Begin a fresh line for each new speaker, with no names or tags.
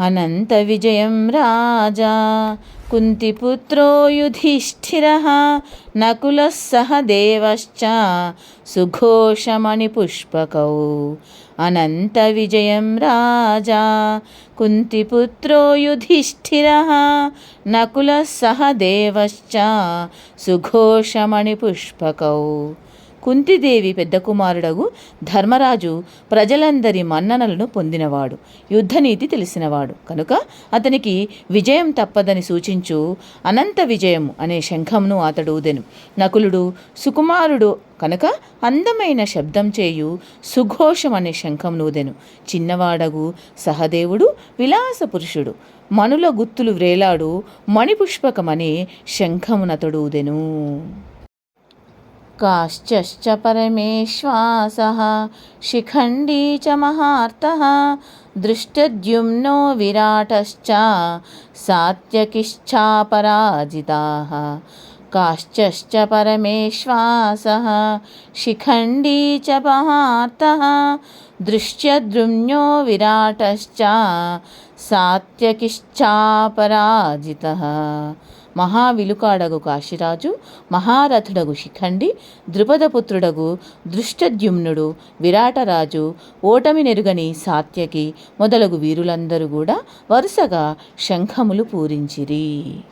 అనంత విజయం రాజా కుంతిపుత్రో యుధిష్ఠిరః నకులः సహదేవశ్చ సుఘోషమణిపుష్పకౌ. అనంత విజయం రాజా కుంతిపుత్రో యుధిష్ఠిరః నకులः సహదేవశ్చ సుఘోషమణిపుష్పకౌ. కుంతిదేవి పెద్ద కుమారుడగు ధర్మరాజు ప్రజలందరి మన్ననలను పొందినవాడు, యుద్ధనీతి తెలిసినవాడు కనుక అతనికి విజయం తప్పదని సూచించు అనంత విజయం అనే శంఖంను అతడు ఊదెను. నకులుడు సుకుమారుడు కనుక అందమైన శబ్దం చేయు సుఘోషం అనే శంఖం నూదెను. చిన్నవాడగు సహదేవుడు విలాస పురుషుడు, మనుల గుత్తులు వ్రేలాడు మణిపుష్పకమనే శంఖమునతడు ఊదెను. కాశ్చశ్చ పరమేశ్వాసః శిఖండీ చ మహార్తః దృష్టద్యుమ్నో విరాటశ్చ సాత్యకిశ్చాపరాజితాః. కాశ్చశ్చ పరమేశ్వాసః శిఖండీ చ మహార్తః దృశ్యద్యుమ్నో విరాటశ్చ సాత్యకిశ్చాపరాజితః. మహావిలుకాడగు కాశీరాజు, మహారథుడగు శిఖండి, ద్రుపదపుత్రుడగు దృష్టద్యుమ్నుడు, విరాటరాజు, ఓటమి నెరుగని సాత్యకి మొదలగు వీరులందరూ కూడా వరుసగా శంఖములు పూరించిరి.